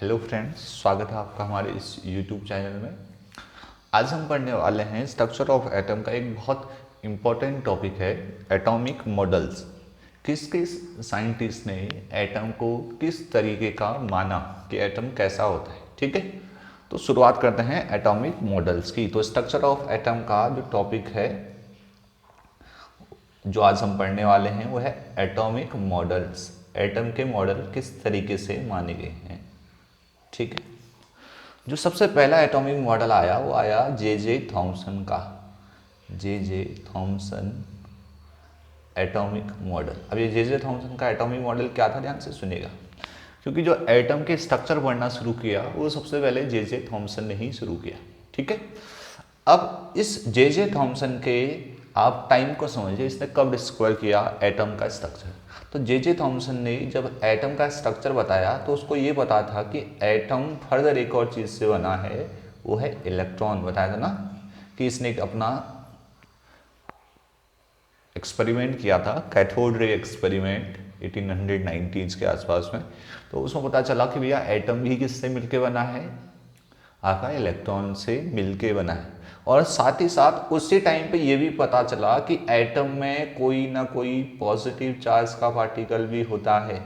Hello friends, स्वागत है आपका हमारे इस यूट्यूब चैनल में। आज हम पढ़ने वाले हैं स्ट्रक्चर ऑफ एटम का एक बहुत इम्पोर्टेंट टॉपिक है, एटॉमिक मॉडल्स। किस किस साइंटिस्ट ने एटम को किस तरीके का माना कि एटम कैसा होता है। ठीक है, तो शुरुआत करते हैं एटॉमिक मॉडल्स की। तो स्ट्रक्चर ऑफ एटम का जो टॉपिक है जो आज हम पढ़ने वाले हैं वो है एटॉमिक मॉडल्स। एटम के मॉडल किस तरीके से माने गए हैं। ठीक है, जो सबसे पहला एटॉमिक मॉडल आया वो आया जे थॉमसन का। J Thomson atomic model. अब ये जे थॉमसन का एटॉमिक मॉडल क्या था, ध्यान से सुनिएगा, क्योंकि जो एटम के स्ट्रक्चर पढ़ना शुरू किया वो सबसे पहले जे थॉमसन ने ही शुरू किया। ठीक है, अब इस जे थॉमसन के आप टाइम को समझिए, इसने कब डिस्कवर किया एटम का स्ट्रक्चर। तो जे थॉमसन ने जब एटम का स्ट्रक्चर बताया तो उसको ये पता था कि एटम फर्दर एक और चीज़ से बना है, वो है इलेक्ट्रॉन। बताया था ना कि इसने अपना एक्सपेरिमेंट किया था, कैथोड रे एक्सपेरिमेंट 1890s के आसपास में। तो उसमें पता चला कि भैया एटम भी किससे मिलके बना है, आपका इलेक्ट्रॉन से मिलके बना है। और साथ ही साथ उसी टाइम पे ये भी पता चला कि एटम में कोई ना कोई पॉजिटिव चार्ज का पार्टिकल भी होता है,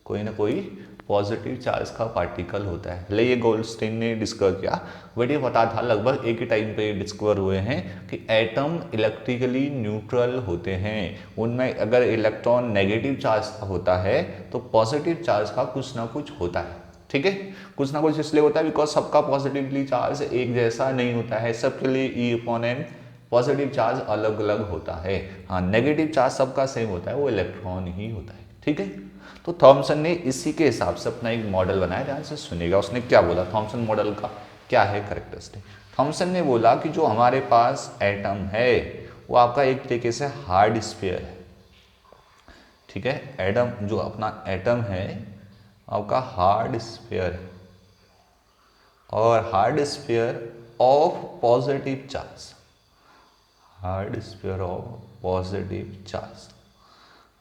कोई ना कोई पॉजिटिव चार्ज का पार्टिकल होता है। भले ये गोल्डस्टीन ने डिस्कवर किया, बट ये पता था, लगभग एक ही टाइम पे डिस्कवर हुए हैं कि एटम इलेक्ट्रिकली न्यूट्रल होते हैं। उनमें अगर इलेक्ट्रॉन नेगेटिव चार्ज का होता है तो पॉजिटिव चार्ज का कुछ ना कुछ होता है। ठीक है, कुछ ना कुछ इसलिए होता है बिकॉज सबका पॉजिटिवली चार्ज एक जैसा नहीं होता है, सबके लिए e upon an positive charge अलग अलग होता है। हाँ, नेगेटिव चार्ज सबका सेम होता है, वो इलेक्ट्रॉन ही होता है। ठीक है, तो थॉमसन ने इसी के हिसाब से अपना एक मॉडल बनाया। ध्यान से सुनिएगा, उसने क्या बोला, थॉमसन मॉडल का क्या है कैरेक्टरिस्टिक। थॉमसन ने बोला कि जो हमारे पास एटम है वो आपका एक तरीके से हार्ड स्फीयर है। ठीक है, एटम जो अपना एटम है आपका हार्ड स्फीयर है, और hard sphere of positive charge, hard sphere of positive charge.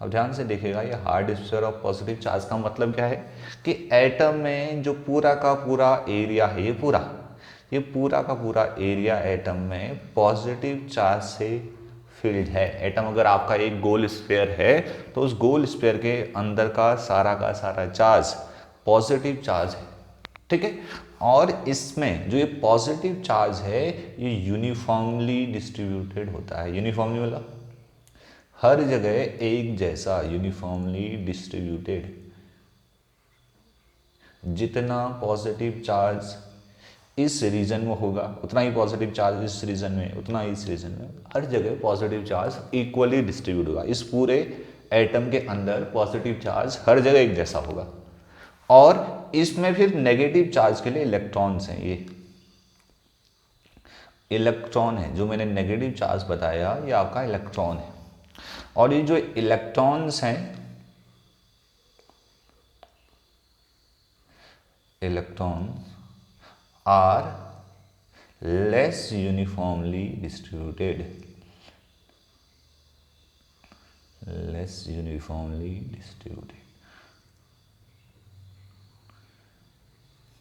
अब ध्यान से देखिएगा, ये hard sphere of positive charge का मतलब क्या है कि एटम में जो पूरा का पूरा एरिया है, ये पूरा का पूरा एरिया एटम में पॉजिटिव चार्ज से फिल्ड है। एटम अगर आपका एक गोल स्फीयर है तो उस गोल स्फीयर के अंदर का सारा चार्ज पॉजिटिव चार्ज है। ठीक है, और इसमें जो ये पॉजिटिव चार्ज है ये यूनिफॉर्मली डिस्ट्रीब्यूटेड होता है। यूनिफॉर्मली मतलब हर जगह एक जैसा, यूनिफॉर्मली डिस्ट्रीब्यूटेड। जितना पॉजिटिव चार्ज इस रीजन में होगा उतना ही पॉजिटिव चार्ज इस रीजन में, उतना ही इस रीजन में, हर जगह पॉजिटिव चार्ज इक्वली डिस्ट्रीब्यूट होगा। इस पूरे एटम के अंदर पॉजिटिव चार्ज हर जगह एक जैसा होगा। और इसमें फिर नेगेटिव चार्ज के लिए इलेक्ट्रॉन्स हैं। ये इलेक्ट्रॉन है जो मैंने नेगेटिव चार्ज बताया, ये आपका इलेक्ट्रॉन है। और ये जो इलेक्ट्रॉन्स हैं, electrons are less uniformly distributed, less uniformly distributed.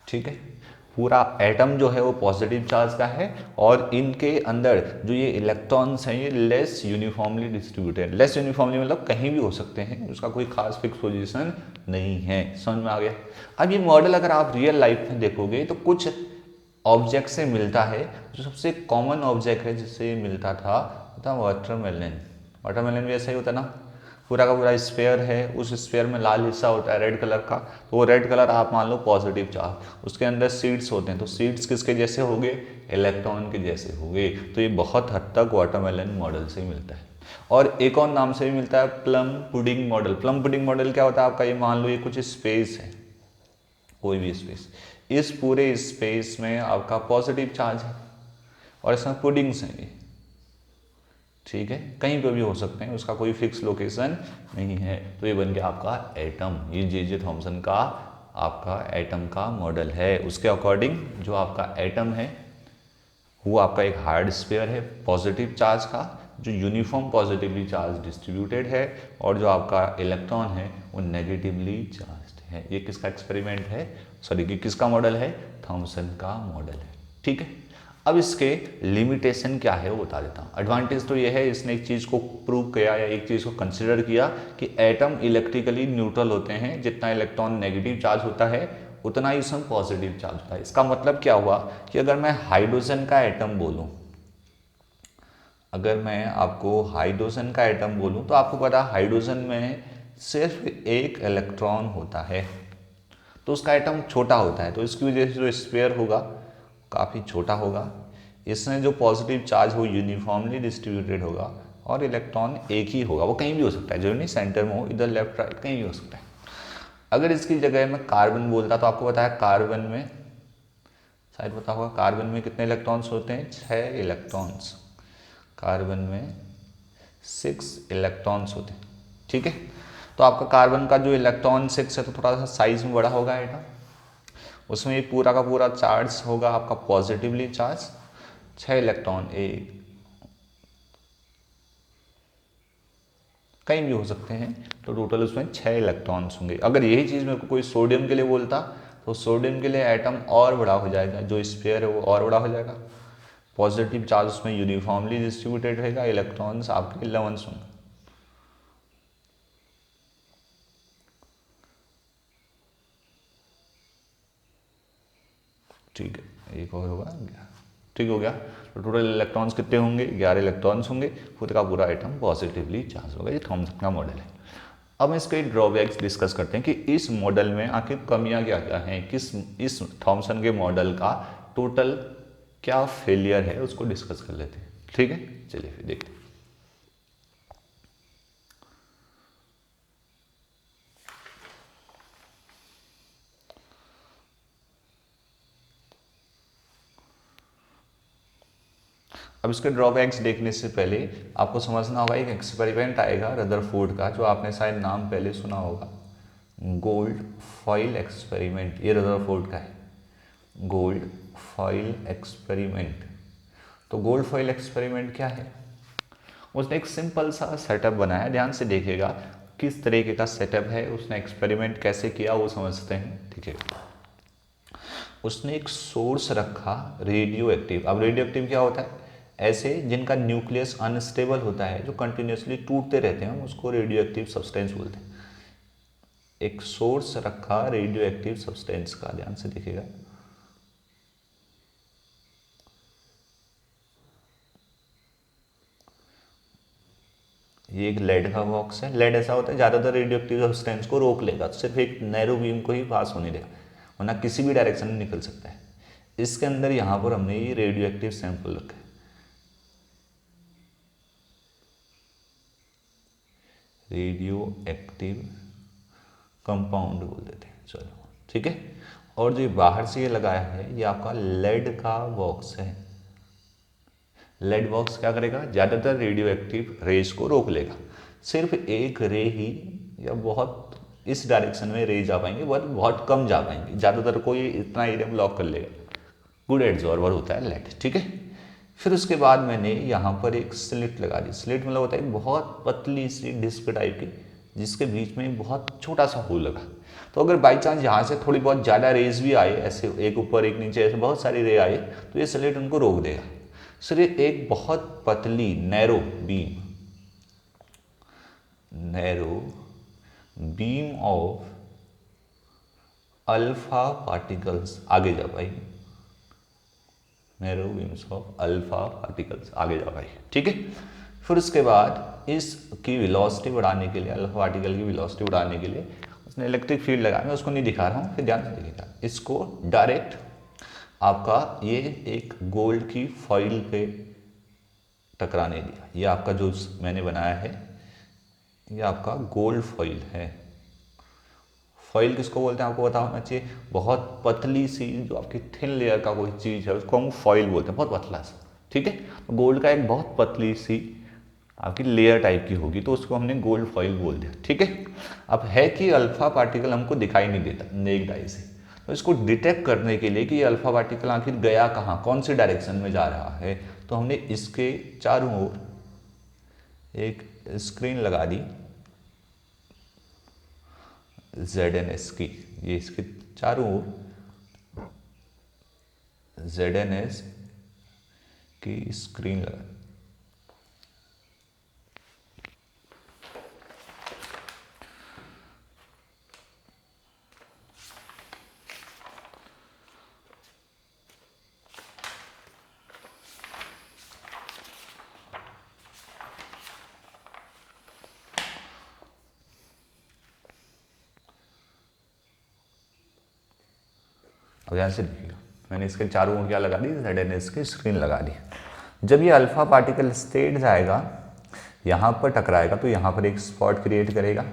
ठीक है, पूरा एटम जो है वो पॉजिटिव चार्ज का है, और इनके अंदर जो ये इलेक्ट्रॉन्स हैं ये less uniformly distributed. Less uniformly मतलब कहीं भी हो सकते हैं, उसका कोई खास फिक्स पोजीशन नहीं है। समझ में आ गया। अब ये मॉडल अगर आप रियल लाइफ में देखोगे तो कुछ ऑब्जेक्ट से मिलता है। जो सबसे कॉमन ऑब्जेक्ट है जिससे मिलता था वाटरमेलन। वाटरमेलन भी ऐसा ही होता है ना, पूरा का पूरा स्फेयर है, उस स्फेयर में लाल हिस्सा होता है रेड कलर का, तो वो रेड कलर आप मान लो पॉजिटिव चार्ज। उसके अंदर सीड्स होते हैं, तो सीड्स किसके जैसे होंगे, इलेक्ट्रॉन के जैसे होंगे। तो ये बहुत हद तक वाटरमेलन मॉडल से मिलता है। और एक और नाम से भी मिलता है, plum pudding model. Plum pudding model क्या होता है आपका, ये मान लो ये कुछ स्पेस है, कोई भी स्पेस, इस पूरे स्पेस में आपका पॉजिटिव चार्ज है और इसमें पुडिंग्स हैं ये। ठीक है, कहीं पर भी हो सकते हैं, उसका कोई फिक्स लोकेशन नहीं है। तो ये बन गया आपका एटम। ये जे थॉमसन का आपका एटम का मॉडल है। उसके अकॉर्डिंग जो आपका एटम है वो आपका एक हार्ड स्फीयर है पॉजिटिव चार्ज का, जो यूनिफॉर्म पॉजिटिवली चार्ज डिस्ट्रीब्यूटेड है और जो आपका इलेक्ट्रॉन है वो नेगेटिवली चार्ज है। ये किसका एक्सपेरिमेंट है, सॉरी कि किसका मॉडल है, थॉमसन का मॉडल है। ठीक है, अब इसके लिमिटेशन क्या है वो बता देता हूँ। एडवांटेज तो ये है, इसने एक चीज़ को प्रूव किया या एक चीज़ को कंसिडर किया कि एटम इलेक्ट्रिकली न्यूट्रल होते हैं, जितना इलेक्ट्रॉन नेगेटिव चार्ज होता है उतना ही उसमें पॉजिटिव चार्ज होता है। इसका मतलब क्या हुआ कि अगर मैं हाइड्रोजन का एटम बोलूँ, अगर मैं आपको हाइड्रोजन का एटम बोलूँ तो आपको पता है हाइड्रोजन में सिर्फ एक इलेक्ट्रॉन होता है, तो उसका एटम छोटा होता है, तो इसकी वजह से जो स्फीयर होगा काफ़ी छोटा होगा। इसमें जो पॉजिटिव चार्ज हो यूनिफॉर्मली डिस्ट्रीब्यूटेड होगा और इलेक्ट्रॉन एक ही होगा, वो कहीं भी हो सकता है, जो नहीं सेंटर में हो, इधर लेफ्ट राइट कहीं भी हो सकता है। अगर इसकी जगह मैं कार्बन बोलता तो आपको पता है कार्बन में, शायद पता होगा कार्बन में कितने इलेक्ट्रॉन्स होते हैं, 6 इलेक्ट्रॉन्स। कार्बन में 6 इलेक्ट्रॉन्स होते हैं। ठीक है, तो आपका कार्बन का जो इलेक्ट्रॉन 6 है तो थोड़ा सा साइज में बड़ा होगा एटम, उसमें ये पूरा का पूरा चार्ज होगा आपका पॉजिटिवली चार्ज, 6 इलेक्ट्रॉन एक कहीं भी हो सकते हैं, तो टोटल उसमें 6 इलेक्ट्रॉन्स होंगे। अगर यही चीज़ मेरे को कोई सोडियम के लिए बोलता तो सोडियम के लिए एटम और बड़ा हो जाएगा, जो स्फीयर है वो और बड़ा हो जाएगा, पॉजिटिव चार्ज उसमें यूनिफॉर्मली डिस्ट्रीब्यूटेड रहेगा, इलेक्ट्रॉन्स आपके 11 होंगे। ठीक है, एक और होगा, ठीक हो गया। तो टोटल इलेक्ट्रॉन्स कितने होंगे, 11 इलेक्ट्रॉन्स होंगे, खुद का पूरा एटम पॉजिटिवली चार्ज होगा। ये थॉमसन का मॉडल है। अब इसके ड्रॉबैक्स डिस्कस करते हैं कि इस मॉडल में आखिर कमियां क्या क्या हैं, किस इस थॉमसन के मॉडल का टोटल क्या फेलियर है उसको डिस्कस कर लेते हैं। ठीक है, चलिए फिर देखते हैं। अब इसके ड्रॉबैक्स देखने से पहले आपको समझना होगा, एक एक्सपेरिमेंट आएगा रदरफोर्ड का, जो आपने शायद नाम पहले सुना होगा, गोल्ड फॉइल एक्सपेरिमेंट। ये रदरफोर्ड का है, गोल्ड फॉइल एक्सपेरिमेंट। तो गोल्ड फॉइल एक्सपेरिमेंट क्या है, उसने एक सिंपल सा सेटअप बनाया, ध्यान से देखिएगा किस तरीके का सेटअप है, उसने एक्सपेरिमेंट कैसे किया वो समझते हैं। ठीक है, उसने एक सोर्स रखा रेडियो एक्टिव। अब रेडियो एक्टिव क्या होता है, ऐसे जिनका न्यूक्लियस अनस्टेबल होता है, जो कंटिन्यूसली टूटते रहते हैं, उसको रेडियो एक्टिव सब्सटेंस बोलते हैं। एक सोर्स रखा रेडियो एक्टिव सब्सटेंस का, ध्यान से देखिएगा, ये एक लेड का बॉक्स है। लेड ऐसा होता है ज़्यादातर रेडियो एक्टिव सब्सटेंस को रोक लेगा, सिर्फ एक नैरो बीम को ही पास होने देगा, वरना किसी भी डायरेक्शन में निकल सकता है। इसके अंदर यहाँ पर हमने ये रेडियो एक्टिव सैंपल रखा है, रेडियो एक्टिव कंपाउंड बोल देते हैं, चलो ठीक है। और जो बाहर से ये लगाया है ये आपका लेड का बॉक्स है। लेड बॉक्स क्या करेगा, ज़्यादातर रेडियो एक्टिव रेज को रोक लेगा, सिर्फ एक रे ही या बहुत इस डायरेक्शन में रे जा पाएंगे, बहुत कम जा पाएंगे, ज़्यादातर को ये इतना एरिया ब्लॉक कर लेगा। गुड एब्जॉर्बर होता है लेड। ठीक है, फिर उसके बाद मैंने यहाँ पर एक स्लिट लगा दी। स्लिट मतलब होता है बहुत पतली सी डिस्क टाइप की, जिसके बीच में बहुत छोटा सा होल लगा। तो अगर बाई चांस यहाँ से थोड़ी बहुत ज़्यादा रेज भी आए, ऐसे एक ऊपर एक नीचे ऐसे बहुत सारी रे आए, तो ये स्लिट उनको रोक देगा। सिर्फ एक बहुत पतली narrow beam of alpha particles आगे जा पाएगी, narrow beams of alpha particles आगे जा पाएगी। ठीक है, फिर उसके बाद इसकी वेलोसिटी बढ़ाने के लिए, अल्फा पार्टिकल की वेलोसिटी बढ़ाने के लिए उसने इलेक्ट्रिक फील्ड लगाया। मैं उसको नहीं दिखा रहा हूँ, फिर ध्यान से देखिएगा। इसको डायरेक्ट आपका ये एक गोल्ड की फॉइल पे टकराने दिया। ये आपका जो मैंने बनाया है ये आपका गोल्ड फॉइल है। फॉइल किसको बोलते हैं आपको पता होना चाहिए, बहुत पतली सी जो आपकी थिन लेयर का कोई चीज़ है उसको हम फॉइल बोलते हैं, बहुत पतला सा। ठीक है, गोल्ड का एक बहुत पतली सी आपकी लेयर टाइप की होगी, तो उसको हमने गोल्ड फॉइल बोल दिया। ठीक है, अब है कि अल्फा पार्टिकल हमको दिखाई नहीं देता नेक्ड आई से, तो इसको डिटेक्ट करने के लिए कि ये अल्फा पार्टिकल आखिर गया कहाँ, कौन सी डायरेक्शन में जा रहा है, तो हमने इसके चारों ओर एक स्क्रीन लगा दी ZNS की, ये इसके चारों ओर ZNS की स्क्रीन लगा। अब ध्यान से देखिएगा, मैंने इसके चारों ओर क्या लगा दी, ZNS की स्क्रीन लगा दी। जब ये अल्फा पार्टिकल स्टेट जाएगा, यहाँ पर टकराएगा तो यहाँ पर एक स्पॉट क्रिएट करेगा।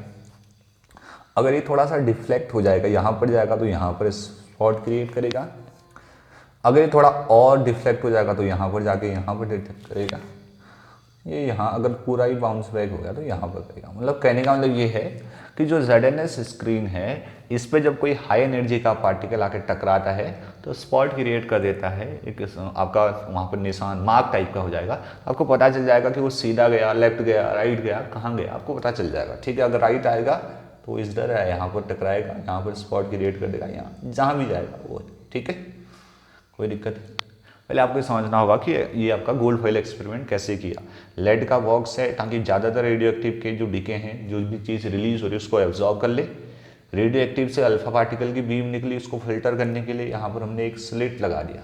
अगर ये थोड़ा सा डिफ्लेक्ट हो जाएगा, यहाँ पर जाएगा तो यहाँ पर स्पॉट क्रिएट करेगा। अगर ये थोड़ा और डिफ्लेक्ट हो जाएगा तो यहाँ पर जाके यहाँ पर डिटेक्ट करेगा। ये यहाँ अगर पूरा ही बाउंस बैक हो गया तो यहाँ पर करेगा। मतलब कहने का मतलब ये है कि जो ZNS स्क्रीन है, इस पे जब कोई हाई एनर्जी का पार्टिकल आके टकराता है तो स्पॉट क्रिएट कर देता है, एक आपका वहाँ पर निशान मार्क टाइप का हो जाएगा। आपको पता चल जाएगा कि वो सीधा गया, लेफ्ट गया, राइट गया, कहाँ गया, आपको पता चल जाएगा। ठीक है, अगर राइट आएगा तो इस डर है, यहाँ पर टकराएगा, यहाँ पर स्पॉट क्रिएट कर देगा, यहाँ जहाँ भी जाएगा वो। ठीक है, कोई दिक्कत नहीं। पहले आपको समझना होगा कि ये आपका गोल्ड फॉइल एक्सपेरिमेंट कैसे किया। लेड का बॉक्स है ताकि ज़्यादातर रेडियो एक्टिव के जो डीके हैं, जो भी चीज़ रिलीज हो रही है उसको एब्जॉर्ब कर ले। रेडियो एक्टिव से अल्फा पार्टिकल की बीम निकली, उसको फिल्टर करने के लिए यहाँ पर हमने एक स्लिट लगा दिया।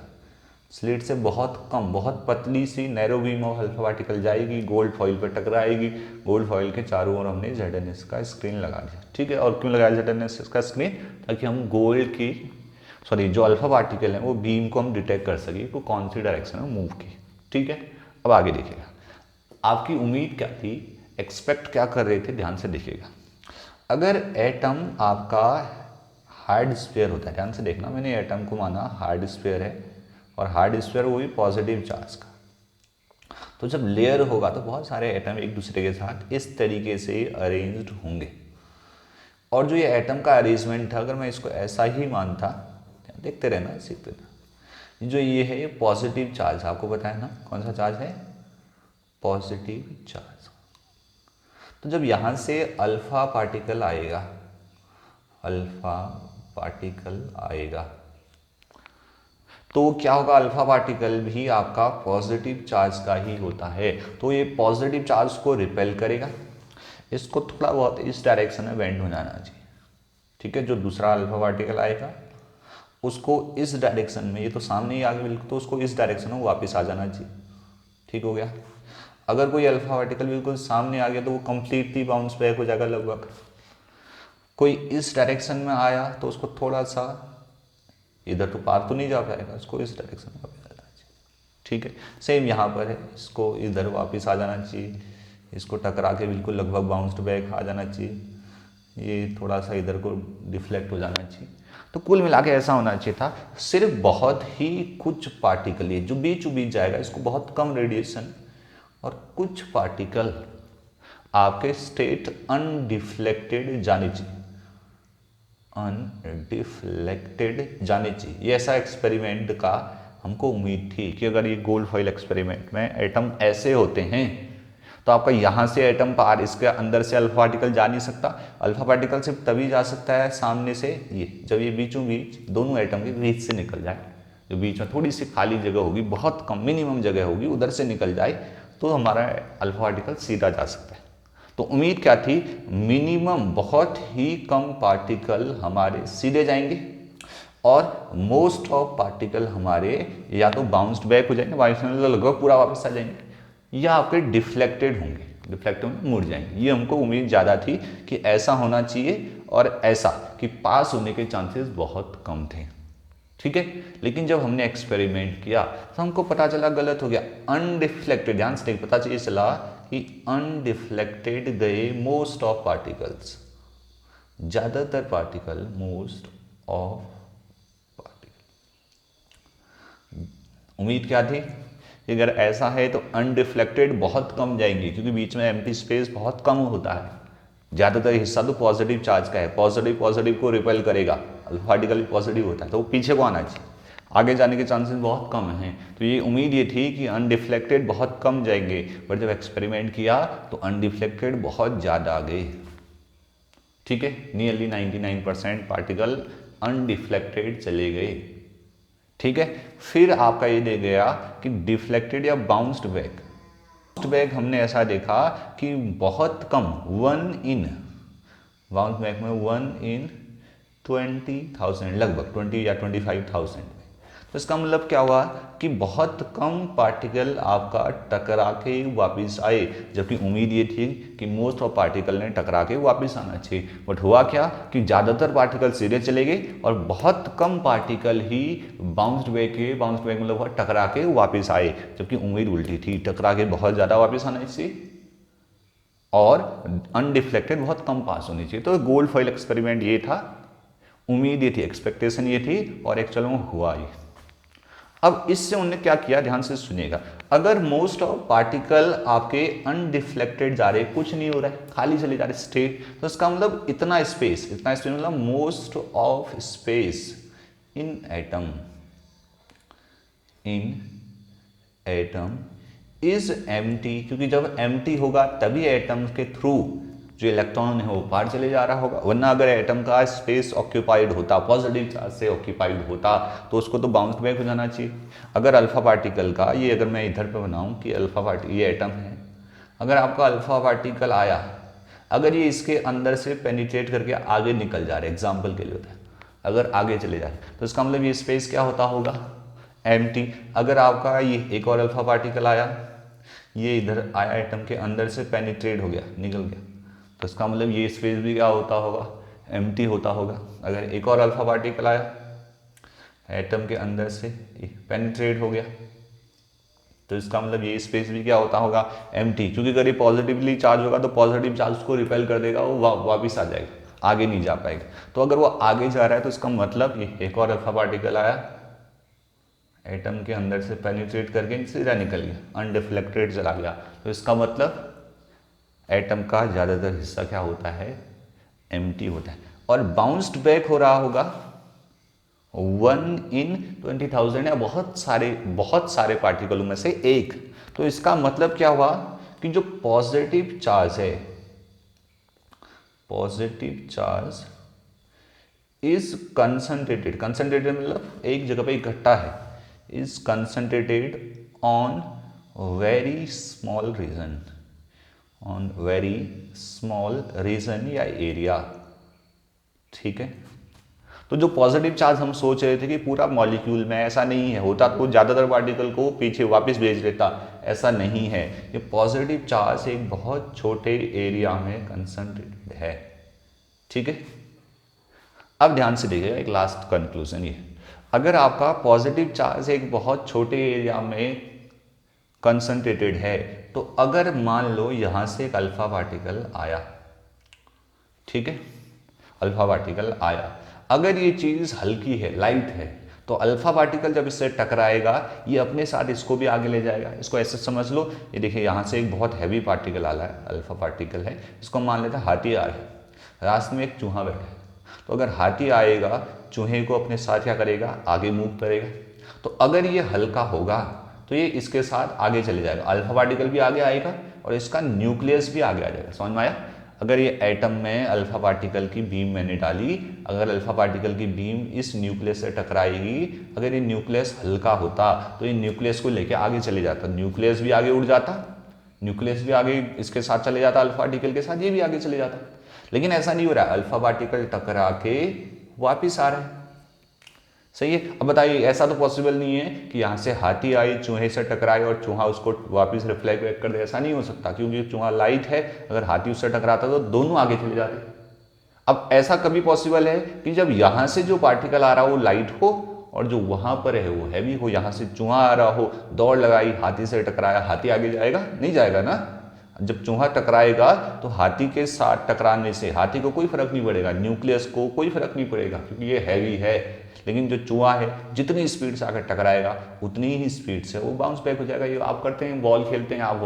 स्लिट से बहुत कम, बहुत पतली सी narrow beam of alpha particle जाएगी, गोल्ड फॉइल पर टकराएगी। गोल्ड फॉइल के चारों ओर हमने ZNS का स्क्रीन लगा दिया। ठीक है, और क्यों लगाया ZNS का स्क्रीन? ताकि हम गोल्ड की जो अल्फा पार्टिकल है वो बीम को हम डिटेक्ट कर सके को कौन सी डायरेक्शन में मूव की। ठीक है, अब आगे देखिएगा, आपकी उम्मीद क्या थी, एक्सपेक्ट क्या कर रहे थे, ध्यान से देखिएगा। अगर एटम आपका हार्ड स्फीयर होता है, ध्यान से देखना, मैंने एटम को माना हार्ड स्फीयर है, और हार्ड स्फीयर वो भी पॉजिटिव चार्ज का। तो जब लेयर होगा तो बहुत सारे एटम एक दूसरे के साथ इस तरीके से अरेंज्ड होंगे। और जो ये एटम का अरेंजमेंट था, अगर मैं इसको ऐसा ही मानता, देखते रहना, सीखते रहना। जो ये है ये पॉजिटिव चार्ज, आपको पता है ना कौन सा चार्ज है, पॉजिटिव चार्ज। तो जब यहाँ से अल्फा पार्टिकल आएगा, अल्फा पार्टिकल आएगा तो क्या होगा, अल्फा पार्टिकल भी आपका पॉजिटिव चार्ज का ही होता है। तो ये पॉजिटिव चार्ज को रिपेल करेगा, इसको थोड़ा बहुत इस डायरेक्शन में बेंड हो जाना चाहिए। ठीक है, जो दूसरा अल्फा पार्टिकल आएगा उसको इस डायरेक्शन में, ये तो सामने ही आगे बिल्कुल, तो उसको इस डायरेक्शन में वापस आ जाना चाहिए। ठीक हो गया। अगर कोई अल्फा पार्टिकल बिल्कुल सामने आ गया तो वो कंप्लीटली बाउंस बैक हो जाएगा लगभग। कोई इस डायरेक्शन में आया तो उसको थोड़ा सा इधर तो पार तो नहीं जा पाएगा, उसको इस डायरेक्शन में वापस आ जाना चाहिए। ठीक है, सेम यहाँ पर है, इसको इधर वापस आ जाना चाहिए, इसको टकरा के बिल्कुल लगभग बाउंस्ड बैक आ जाना चाहिए, ये थोड़ा सा इधर को डिफ्लेक्ट हो जाना चाहिए। तो कुल मिला के ऐसा होना चाहिए था, सिर्फ बहुत ही कुछ पार्टिकल, ये जो बीच जाएगा इसको बहुत कम रेडिएशन, और कुछ पार्टिकल आपके स्टेट अनडिफ्लेक्टेड जाने चाहिए, अनडिफ्लेक्टेड जाने चाहिए। ये ऐसा एक्सपेरिमेंट का हमको उम्मीद थी कि अगर ये गोल्ड फॉइल एक्सपेरिमेंट में एटम ऐसे होते हैं तो आपका यहाँ से एटम पार, इसके अंदर से अल्फा पार्टिकल जा नहीं सकता। अल्फा पार्टिकल सिर्फ तभी जा सकता है सामने से, ये जब ये बीचों बीच दोनों एटम के बीच से निकल जाए, जो बीच में थोड़ी सी खाली जगह होगी, बहुत कम मिनिमम जगह होगी, उधर से निकल जाए तो हमारा अल्फा पार्टिकल सीधा जा सकता है। तो उम्मीद क्या थी, मिनिमम बहुत ही कम पार्टिकल हमारे सीधे जाएंगे और मोस्ट ऑफ पार्टिकल हमारे या तो बाउंस्ड बैक हो जाएंगे, बाउंस लगभग पूरा वापस आ जाएंगे, या आपके डिफ्लेक्टेड होंगे, डिफ्लेक्ट होंगे, मुड़ जाएंगे। ये हमको उम्मीद ज़्यादा थी कि ऐसा होना चाहिए, और ऐसा कि पास होने के चांसेस बहुत कम थे। ठीक है, लेकिन जब हमने एक्सपेरिमेंट किया तो हमको पता चला गलत हो गया। अनडिफ्लेक्टेड, ध्यान से पता चाहिए चला कि अनडिफ्लेक्टेड गए मोस्ट ऑफ पार्टिकल्स, ज़्यादातर पार्टिकल, मोस्ट ऑफ पार्टिकल। उम्मीद क्या थी, अगर ऐसा है तो अनडिफ्लेक्टेड बहुत कम जाएंगे, क्योंकि बीच में एम्प्टी स्पेस बहुत कम होता है, ज़्यादातर हिस्सा तो पॉजिटिव चार्ज का है, पॉजिटिव को रिपेल करेगा, अल्फा पार्टिकल भी पॉजिटिव होता है तो वो पीछे को आना चाहिए। आगे जाने के चांसेस बहुत कम हैं। तो ये उम्मीद ये थी कि अनडिफ्लेक्टेड बहुत कम जाएंगे, पर जब एक्सपेरिमेंट किया तो अनडिफ्लेक्टेड बहुत ज़्यादा गए। ठीक है, नियरली 99% पार्टिकल अनडिफ्लेक्टेड चले गए। ठीक है, फिर आपका ये दे गया कि डिफ्लेक्टेड या बाउंस्ड बैक। बाउंस्ड बैक हमने ऐसा देखा कि बहुत कम 1 इन, बाउंस बैक में 1 इन 20,000, लगभग 20 या 25,000। तो इसका मतलब क्या हुआ कि बहुत कम पार्टिकल आपका टकरा के वापस आए, जबकि उम्मीद ये थी कि मोस्ट ऑफ पार्टिकल ने टकरा के वापस आना चाहिए। बट हुआ क्या कि ज़्यादातर पार्टिकल सीधे चले गए और बहुत कम पार्टिकल ही बाउंस्ड बैक मतलब टकरा के वापस आए, जबकि उम्मीद उल्टी थी, टकरा के बहुत ज़्यादा वापस आना चाहिए और अनडिफ्लेक्टेड बहुत कम पास होनी चाहिए। तो गोल्ड फॉइल एक्सपेरिमेंट ये था, उम्मीद ये थी, एक्सपेक्टेशन ये थी, और एक्चुअल में हुआ ये। अब इससे उन्होंने क्या किया, ध्यान से सुनिएगा। अगर मोस्ट ऑफ पार्टिकल आपके अनडिफ्लेक्टेड जा रहे, कुछ नहीं हो रहा है, खाली चले जा रहे स्टेट, तो इसका मतलब इतना स्पेस मतलब most of space in atom is empty, क्योंकि जब एम्प्टी होगा तभी एटम के थ्रू जो इलेक्ट्रॉन है वो पार चले जा रहा होगा। वरना अगर एटम का स्पेस ऑक्यूपाइड होता, पॉजिटिव चार्ज से ऑक्यूपाइड होता, तो उसको तो बाउंस बैक हो जाना चाहिए। अगर अल्फा पार्टिकल का, ये अगर मैं इधर पे बनाऊं कि अल्फा पार्टिकल ये एटम है, अगर आपका अल्फा पार्टिकल आया, अगर ये इसके अंदर से पेनिट्रेट करके आगे निकल जा रहा है, एग्जाम्पल के लिए होता है, अगर आगे चले जाए तो इसका मतलब ये स्पेस क्या होता होगा, एम्प्टी। अगर आपका ये एक और अल्फा पार्टिकल आया, ये इधर आया, एटम के अंदर से पेनिट्रेट हो गया, निकल गया, तो इसका मतलब ये स्पेस भी क्या होता होगा, एम्प्टी होता होगा। अगर एक और अल्फा पार्टिकल आया, एटम के अंदर से पेनिट्रेट हो गया, तो इसका मतलब ये स्पेस भी क्या होता होगा, एम्प्टी, क्योंकि अगर ये पॉजिटिवली चार्ज होगा तो पॉजिटिव चार्ज उसको रिपेल कर देगा, वो वापिस आ जाएगा, आगे नहीं जा पाएगा। तो अगर वो आगे जा रहा है तो इसका मतलब ये एक और अल्फा पार्टिकल आया, एटम के अंदर से पेनिट्रेट करके सीधा निकल गया, अनडिफ्लेक्टेड चला गया, तो इसका मतलब एटम का ज़्यादातर हिस्सा क्या होता है, एम्प्टी होता है। और बाउंस्ड बैक हो रहा होगा 1 इन 20,000 या बहुत सारे पार्टिकलों में से एक। तो इसका मतलब क्या हुआ कि जो पॉजिटिव चार्ज है, पॉजिटिव चार्ज इज कंसंट्रेटेड मतलब एक जगह पे इकट्ठा है, is concentrated on very small region या एरिया। ठीक है, तो जो पॉजिटिव चार्ज हम सोच रहे थे कि पूरा मॉलिक्यूल में, ऐसा नहीं है, होता तो ज़्यादातर पार्टिकल को पीछे वापस भेज देता, ऐसा नहीं है। ये पॉजिटिव चार्ज एक बहुत छोटे एरिया में कंसंट्रेटेड है। ठीक है, अब ध्यान से देखिएगा, एक लास्ट कंक्लूजन ये, अगर आपका पॉजिटिव चार्ज एक बहुत छोटे एरिया में कंसंट्रेटेड है, तो अगर मान लो यहां से एक अल्फा पार्टिकल आया, ठीक है, अल्फा पार्टिकल आया, अगर ये चीज हल्की है, लाइट है, तो अल्फा पार्टिकल जब इससे टकराएगा, ये अपने साथ इसको भी आगे ले जाएगा। इसको ऐसे समझ लो, ये देखिए यहां से एक बहुत हैवी पार्टिकल आ रहा है, अल्फा पार्टिकल है, इसको मान लेते हैं हाथी आ रहा है, रास्ते में एक चूहा बैठा है, तो अगर हाथी आएगा, चूहे को अपने साथ क्या करेगा, आगे मूव करेगा। तो अगर ये हल्का होगा तो ये इसके साथ आगे चले जाएगा, अल्फा पार्टिकल भी आगे आएगा और इसका न्यूक्लियस भी आगे आ जाएगा। समझ में आया? अगर ये एटम में अल्फा पार्टिकल की बीम मैंने डाली, अगर अल्फा पार्टिकल की बीम इस न्यूक्लियस से टकराएगी, अगर ये न्यूक्लियस हल्का होता तो ये न्यूक्लियस को लेके आगे चले जाता, न्यूक्लियस भी आगे उड़ जाता, न्यूक्लियस भी आगे इसके साथ चले जाता, अल्फा पार्टिकल के साथ ये भी आगे चले जाता। लेकिन ऐसा नहीं हो रहा है, अल्फा पार्टिकल टकरा के वापिस आ रहा है। सही है? अब बताइए, ऐसा तो पॉसिबल नहीं है कि यहाँ से हाथी आई, चूहे से टकराए और चूहा उसको वापस रिफ्लेक्ट बैक कर दे, ऐसा नहीं हो सकता, क्योंकि चूहा लाइट है, अगर हाथी उससे टकराता तो दोनों आगे चले जाते। अब ऐसा कभी पॉसिबल है कि जब यहाँ से जो पार्टिकल आ रहा हो वो लाइट हो और जो वहां पर है वो हैवी हो, यहाँ से चूहा आ रहा हो, दौड़ लगाई, हाथी से टकराया, हाथी आगे जाएगा? नहीं जाएगा ना। जब चूहा टकराएगा तो हाथी के साथ टकराने से हाथी को कोई फर्क नहीं पड़ेगा, न्यूक्लियस को कोई फर्क नहीं पड़ेगा, क्योंकि ये हैवी है। लेकिन जो चूहा है जितनी स्पीड से आकर टकराएगा उतनी ही स्पीड से वो बाउंस बैक हो जाएगा। ये आप करते हैं, बॉल खेलते हैं आप,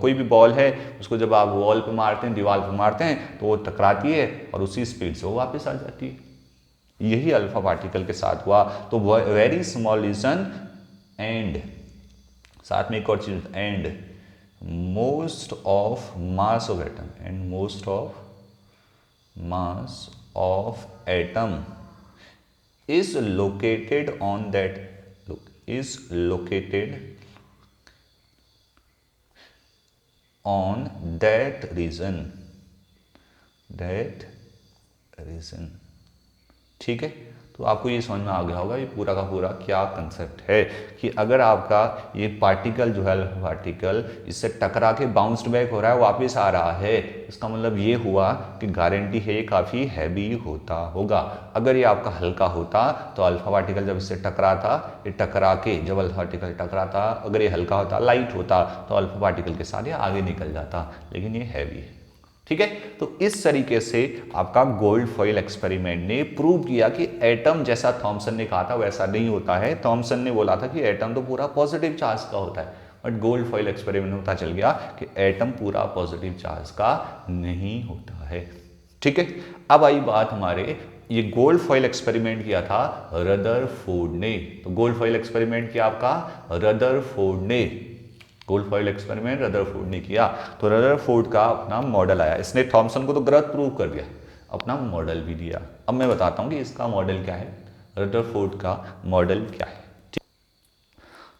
कोई भी बॉल है उसको जब आप वॉल पे मारते हैं, दीवार पे मारते हैं, तो वो टकराती है और उसी स्पीड से वो वापस आ जाती है। यही अल्फा पार्टिकल के साथ हुआ। तो वेरी स्मॉल रीजन एंड साथ में एक और चीज and most of mass of atom and most of mass of atom is located on that is located on that region ठीक है। तो आपको ये समझ में आ गया होगा ये पूरा का पूरा क्या कंसेप्ट है कि अगर आपका ये पार्टिकल जो है पार्टिकल इससे टकरा के बाउंस्ड बैक हो रहा है, वापस आ रहा है, इसका मतलब ये हुआ कि गारंटी है ये काफ़ी हैवी होता होगा। अगर ये आपका हल्का होता तो अल्फा पार्टिकल जब इससे टकरा था, ये टकरा के जब अल्फा पार्टिकल टकरा था, अगर ये हल्का होता लाइट होता तो अल्फा पार्टिकल के साथ ये आगे निकल जाता, लेकिन ये हैवी है। ठीक है, तो इस तरीके से आपका गोल्ड फॉइल एक्सपेरिमेंट ने प्रूव किया कि एटम जैसा थॉमसन ने कहा था वैसा नहीं होता है। थॉमसन ने बोला था कि एटम तो पूरा पॉजिटिव चार्ज का होता है, बट गोल्ड फॉइल एक्सपेरिमेंट में पता चल गया कि एटम पूरा पॉजिटिव चार्ज का नहीं होता है। ठीक है, अब आई बात हमारे ये गोल्ड फॉइल एक्सपेरिमेंट किया था रदरफोर्ड ने। तो गोल्ड फॉइल एक्सपेरिमेंट किया आपका रदरफोर्ड ने, गोल्ड फॉइल एक्सपेरिमेंट रदरफोर्ड ने किया। तो रदरफोर्ड का अपना मॉडल आया, इसने थॉमसन को तो गलत प्रूव कर दिया, अपना मॉडल भी दिया। अब मैं बताता हूं कि इसका मॉडल क्या है, रदरफोर्ड का मॉडल क्या है।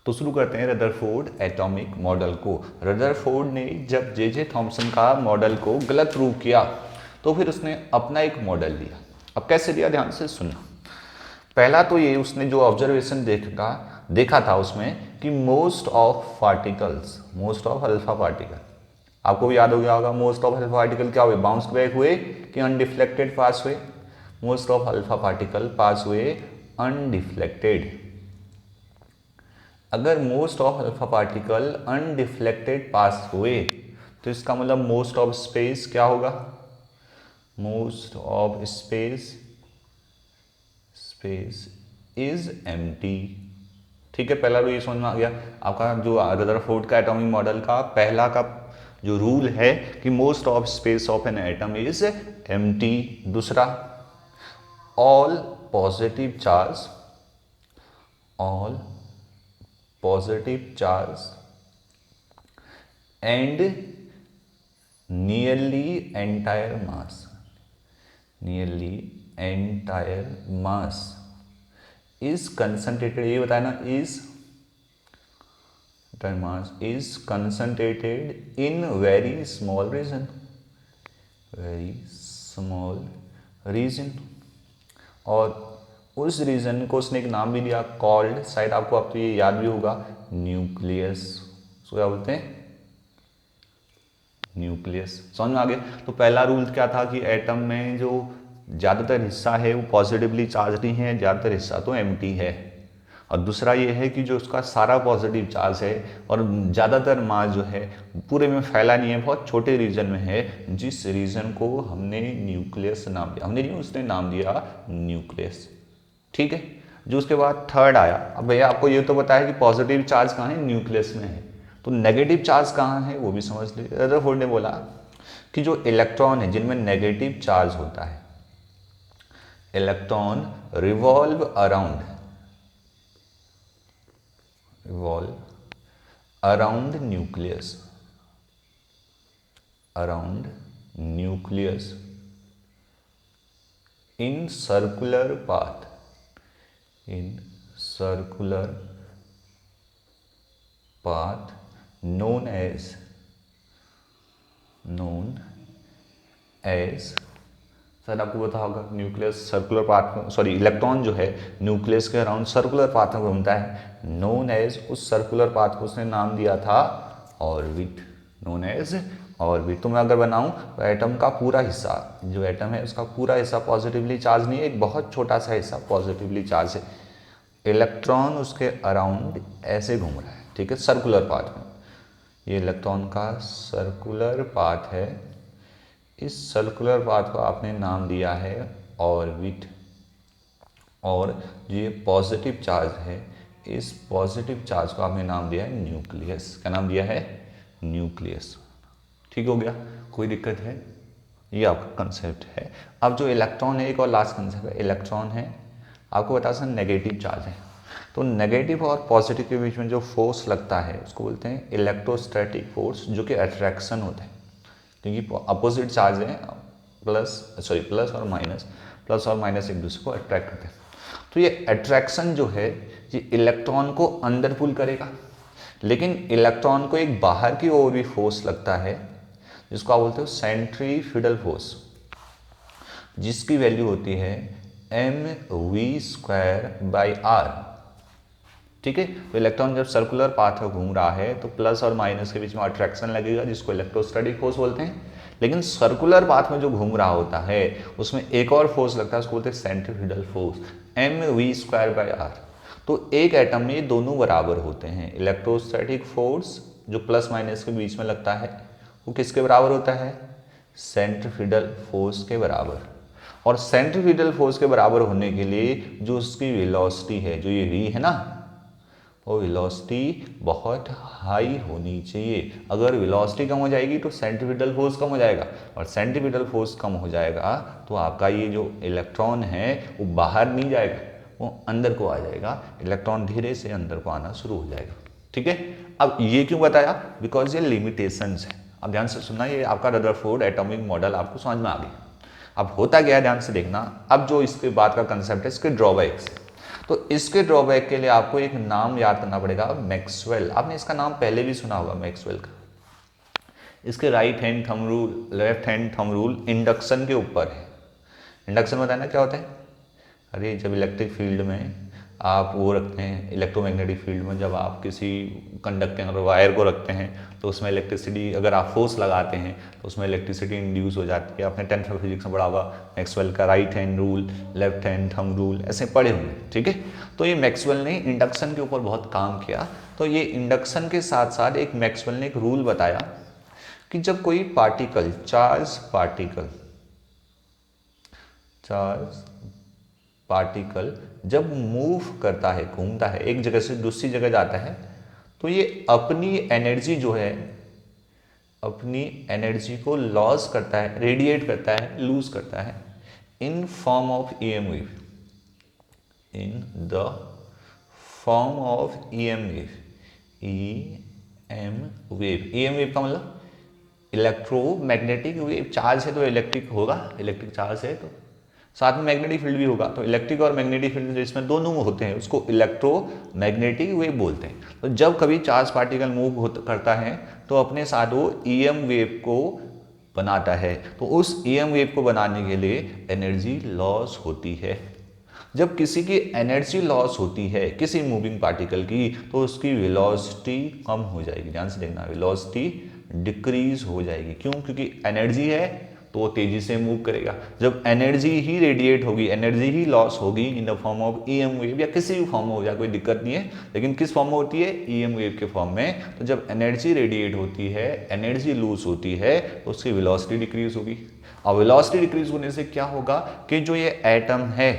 तो शुरू करते हैं रदरफोर्ड एटॉमिक मॉडल को। रदरफोर्ड ने जब जे थॉमसन का मॉडल को गलत प्रूव किया तो फिर उसने अपना एक मॉडल दिया। अब कैसे दिया, ध्यान से सुनना। पहला तो ये उसने जो ऑब्जर्वेशन देखा था उसमें कि most of particles, most of alpha particle, आपको भी याद हो गया होगा मोस्ट ऑफ अल्फा पार्टिकल क्या हुए, बाउंस बैक हुए कि अनडिफ्लेक्टेड पास हुए। Most of alpha particle pass हुए अनडिफ्लेक्टेड। अगर most of alpha particle undeflected pass हुए तो इसका मतलब मोस्ट ऑफ स्पेस क्या होगा, most of space is empty. ठीक है, पहला रूल ये समझ में आ गया आपका, जो रदरफोर्ड का एटॉमिक मॉडल का पहला का जो रूल है कि most of space of an atom is empty. दूसरा, all positive charge and nearly entire mass is concentrated, ये बताया ना, is concentrated in very small region, और उस रीजन को उसने एक नाम भी दिया कॉल्ड, शायद आपको अब तो ये याद भी होगा, न्यूक्लियस। उसको क्या बोलते हैं, न्यूक्लियस। समझ में आ गया। तो पहला रूल क्या था कि एटम में जो ज़्यादातर हिस्सा है वो पॉजिटिवली चार्ज नहीं है, ज़्यादातर हिस्सा तो एम्प्टी है। और दूसरा ये है कि जो उसका सारा पॉजिटिव चार्ज है और ज़्यादातर मास जो है पूरे में फैला नहीं है, बहुत छोटे रीजन में है, जिस रीजन को हमने न्यूक्लियस नाम दिया, हमने नहीं उसने नाम दिया न्यूक्लियस। ठीक है, जो उसके बाद थर्ड आया। अब भैया आपको ये तो बताया कि पॉजिटिव चार्ज कहाँ है, न्यूक्लियस में है, तो नेगेटिव चार्ज कहाँ है वो भी समझ लीजिए। रदरफोर्ड ने बोला कि जो इलेक्ट्रॉन है जिनमें नेगेटिव चार्ज होता है, electron revolve around nucleus in circular path known as sir आपको पता होगा nucleus circular path, sorry electron जो है न्यूक्लियस के अराउंड सर्कुलर पाथ में घूमता है, नोन एज, उस सर्कुलर पाथ को उसने नाम दिया था ऑर्बिट, नोन एज ऑर्बिट। तो मैं अगर बनाऊं तो एटम का पूरा हिस्सा, जो एटम है उसका पूरा हिस्सा पॉजिटिवली चार्ज नहीं है, एक बहुत छोटा सा हिस्सा पॉजिटिवली चार्ज है, इलेक्ट्रॉन उसके अराउंड ऐसे घूम रहा है। ठीक है, सर्कुलर पाथ में, ये इलेक्ट्रॉन का सर्कुलर पाथ है, इस सर्कुलर पाथ को आपने नाम दिया है ऑर्बिट। और ये पॉजिटिव चार्ज है, इस पॉजिटिव चार्ज को आपने नाम दिया है न्यूक्लियस। क्या नाम दिया है, न्यूक्लियस। ठीक हो गया, कोई दिक्कत है? ये आपका कंसेप्ट है। अब जो इलेक्ट्रॉन है, एक और लास्ट कंसेप्ट है, इलेक्ट्रॉन है आपको बता सकते नेगेटिव चार्ज है। तो नेगेटिव और पॉजिटिव के बीच में जो फोर्स लगता है उसको बोलते हैं इलेक्ट्रोस्टैटिक फोर्स, जो कि अट्रैक्शन होता है, क्योंकि अपोजिट चार्ज है, प्लस और माइनस एक दूसरे को अट्रैक्ट करते हैं। तो ये अट्रैक्शन जो है ये इलेक्ट्रॉन को अंदर पुल करेगा, लेकिन इलेक्ट्रॉन को एक बाहर की ओर भी फोर्स लगता है जिसको आप बोलते हो सेंट्रीफ्यूगल फोर्स, जिसकी वैल्यू होती है mv²/r। ठीक है, तो इलेक्ट्रॉन जब सर्कुलर पाथ में घूम रहा है तो प्लस और माइनस के बीच में अट्रैक्शन लगेगा जिसको इलेक्ट्रोस्टैटिक फोर्स बोलते हैं। लेकिन सर्कुलर पाथ में जो घूम रहा होता है उसमें एक और फोर्स लगता है, उसको बोलते हैं सेंट्रीफ्यूगल फोर्स, mv²/r। तो एक एटम में ये दोनों बराबर होते हैं। इलेक्ट्रोस्टैटिक फोर्स जो प्लस माइनस के बीच में लगता है वो किसके बराबर होता है? सेंट्रीफ्यूगल फोर्स के बराबर। और सेंट्रीफ्यूगल फोर्स के बराबर होने के लिए जो उसकी वेलोसिटी है, जो ये v है ना, वो वेलोसिटी बहुत हाई होनी चाहिए। अगर वेलोसिटी कम हो जाएगी तो सेंट्रीफ्यूगल फोर्स कम हो जाएगा, और सेंट्रीफ्यूगल फोर्स कम हो जाएगा तो आपका ये जो इलेक्ट्रॉन है वो बाहर नहीं जाएगा, वो अंदर को आ जाएगा। इलेक्ट्रॉन धीरे से अंदर को आना शुरू हो जाएगा। ठीक है, अब ये क्यों बताया? बिकॉज ये लिमिटेशंस है। अब ध्यान से सुनना, ये आपका रदरफोर्ड एटॉमिक मॉडल आपको समझ में आ गया। अब होता गया, ध्यान से देखना। अब जो इसके बाद का कंसेप्ट है इसके ड्रॉबैक्स, तो इसके ड्रॉबैक के लिए आपको एक नाम याद करना पड़ेगा, मैक्सवेल। आपने इसका नाम पहले भी सुना होगा, मैक्सवेल का। इसके right hand thumb rule, left hand thumb rule induction के ऊपर है। इंडक्शन बताना क्या होता है? अरे जब इलेक्ट्रिक फील्ड में आप वो रखते हैं, इलेक्ट्रोमैग्नेटिक फील्ड में जब आप किसी कंडक्टिंग वायर को रखते हैं तो उसमें इलेक्ट्रिसिटी, अगर आप फोर्स लगाते हैं तो उसमें इलेक्ट्रिसिटी इंड्यूस हो जाती है। आपने 10th में फिजिक्स में पढ़ा होगा मैक्सवेल का right hand rule, left hand thumb rule, ऐसे पढ़े होंगे। ठीक है, तो ये मैक्सवेल ने इंडक्शन के ऊपर बहुत काम किया। तो ये इंडक्शन के साथ साथ एक मैक्सवेल ने एक रूल बताया कि जब कोई पार्टिकल, चार्ज पार्टिकल जब मूव करता है, घूमता है, एक जगह से दूसरी जगह जाता है, तो ये अपनी एनर्जी जो है, अपनी एनर्जी को लॉस करता है, रेडिएट करता है, लूज करता है in form of EM wave, in the form of EM wave. EM wave का मतलब इलेक्ट्रोमैग्नेटिक वेव। चार्ज है तो इलेक्ट्रिक होगा, इलेक्ट्रिक चार्ज है तो साथ में मैग्नेटिक फील्ड भी होगा। तो इलेक्ट्रिक और मैग्नेटिक फील्ड जिसमें दोनों होते हैं उसको इलेक्ट्रोमैग्नेटिक वेव बोलते हैं। तो जब कभी चार्ज पार्टिकल मूव करता है तो अपने साथ वो ईएम वेव को बनाता है। तो उस ईएम वेव को बनाने के लिए एनर्जी लॉस होती है। जब किसी की एनर्जी लॉस होती है, किसी मूविंग पार्टिकल की, तो उसकी वेलोसिटी कम हो जाएगी। ध्यान से देखना, वेलोसिटी डिक्रीज हो जाएगी। क्यों? क्योंकि एनर्जी है तो वो तेजी से मूव करेगा। जब एनर्जी ही रेडिएट होगी, एनर्जी ही लॉस होगी in the form of EM wave, या किसी भी फॉर्म में हो जाए, कोई दिक्कत नहीं है, लेकिन किस फॉर्म में होती है? ईएम वेव के फॉर्म में। तो जब एनर्जी रेडिएट होती है, एनर्जी लूज होती है, तो उसकी वेलोसिटी डिक्रीज होगी। और वेलोसिटी डिक्रीज होने से क्या होगा कि जो ये एटम है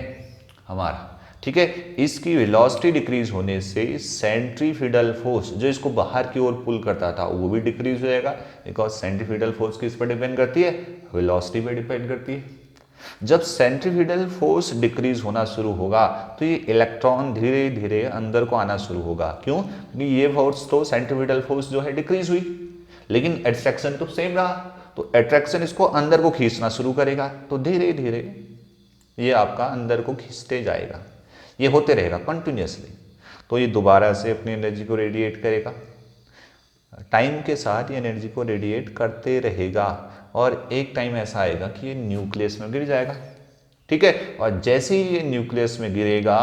हमारा, ठीक है, इसकी वेलोसिटी डिक्रीज होने से सेंट्रीफ्यूगल फोर्स जो इसको बाहर की ओर पुल करता था वो भी डिक्रीज हो जाएगा। बिकॉज सेंट्रीफ्यूगल फोर्स किस पर डिपेंड करती है? वेलोसिटी पे डिपेंड करती है। जब सेंट्रीफ्यूगल फोर्स डिक्रीज होना शुरू होगा तो ये इलेक्ट्रॉन धीरे धीरे अंदर को आना शुरू होगा। क्यों? क्योंकि ये फोर्स तो सेंट्रीफ्यूगल फोर्स जो है डिक्रीज हुई, लेकिन अट्रैक्शन तो सेम रहा। तो अट्रैक्शन इसको अंदर को खींचना शुरू करेगा, तो धीरे धीरे ये आपका अंदर को खींचते जाएगा। ये होते रहेगा कंटिन्यूसली। तो ये दोबारा से अपनी एनर्जी को रेडिएट करेगा, टाइम के साथ ये एनर्जी को रेडिएट करते रहेगा, और एक टाइम ऐसा आएगा कि ये न्यूक्लियस में गिर जाएगा। ठीक है, और जैसे ही ये न्यूक्लियस में गिरेगा,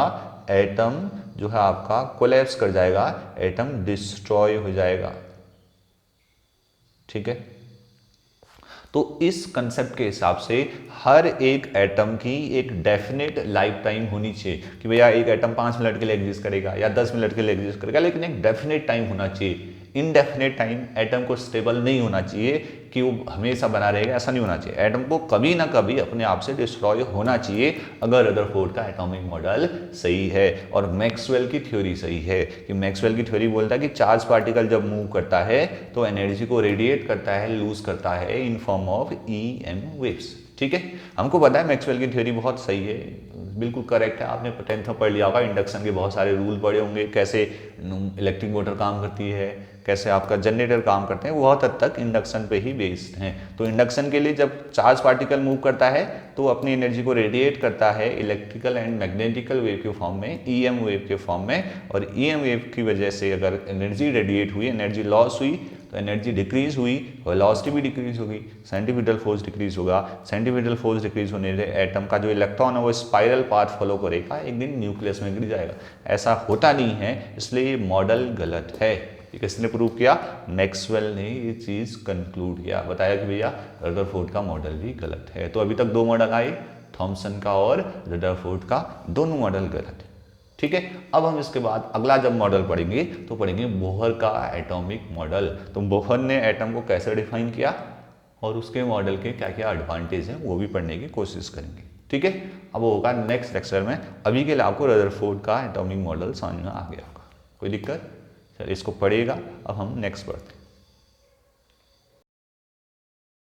एटम जो है आपका कोलैप्स कर जाएगा, एटम डिस्ट्रॉय हो जाएगा। ठीक है, तो इस कंसेप्ट के हिसाब से हर एक एटम की एक डेफिनेट लाइफ टाइम होनी चाहिए कि भैया एक एटम 5 मिनट के लिए एग्जिस्ट करेगा या 10 मिनट के लिए एग्जिस्ट करेगा, लेकिन एक डेफिनेट टाइम होना चाहिए इनडेफिनेट टाइम एटम को स्टेबल नहीं होना चाहिए कि वो हमेशा बना रहेगा, ऐसा नहीं होना चाहिए। एटम को कभी ना कभी अपने आप से डिस्ट्रॉय होना चाहिए अगर रदरफोर्ड का एटॉमिक मॉडल सही है और मैक्सवेल की थ्योरी सही है। कि मैक्सवेल की थ्योरी बोलता है कि चार्ज पार्टिकल जब मूव करता है तो एनर्जी को रेडिएट करता है, लूज करता है in form of EM waves. ठीक है, हमको पता है मैक्सवेल की थ्योरी बहुत सही है, बिल्कुल करेक्ट है। आपने 10th में पढ़ लिया होगा, इंडक्शन के बहुत सारे रूल पढ़े होंगे, कैसे इलेक्ट्रिक मोटर काम करती है, कैसे आपका जनरेटर काम करते हैं, वो बहुत हद तक इंडक्शन पे ही बेस्ड हैं। तो इंडक्शन के लिए जब चार्ज पार्टिकल मूव करता है तो अपनी एनर्जी को रेडिएट करता है इलेक्ट्रिकल एंड मैग्नेटिकल वेव के फॉर्म में, EM वेव के फॉर्म में। और EM वेव की वजह से अगर एनर्जी रेडिएट हुई, एनर्जी लॉस हुई, तो एनर्जी डिक्रीज हुई, वेलोसिटी भी डिक्रीज होगी, सेंटीमीटल फोर्स डिक्रीज होगा। सेंटीमीटल फोर्स डिक्रीज होने से एटम का जो इलेक्ट्रॉन है वो स्पाइरल पाथ फॉलो करेगा, एक दिन न्यूक्लियस में गिर जाएगा। ऐसा होता नहीं है, इसलिए ये मॉडल गलत है। ये किसने प्रूव किया? मैक्सवेल ने ये चीज़ कंक्लूड किया, बताया कि भैया रदरफोर्ड का मॉडल भी गलत है। तो अभी तक 2 मॉडल आए, थॉमसन का और रदरफोर्ड का, दोनों मॉडल गलत है। ठीक है, अब हम इसके बाद अगला जब मॉडल पढ़ेंगे तो पढ़ेंगे बोहर का एटॉमिक मॉडल। तो बोहर ने एटम को कैसे डिफाइन किया और उसके मॉडल के क्या क्या एडवांटेज हैं वो भी पढ़ने की कोशिश करेंगे। ठीक है, अब वो होगा नेक्स्ट लेक्चर में। अभी के लिए आपको रदरफोर्ड का एटॉमिक मॉडल समझ में आ गया होगा, कोई दिक्कत? चलिए इसको पढ़िएगा, अब हम नेक्स्ट पढ़ते हैं।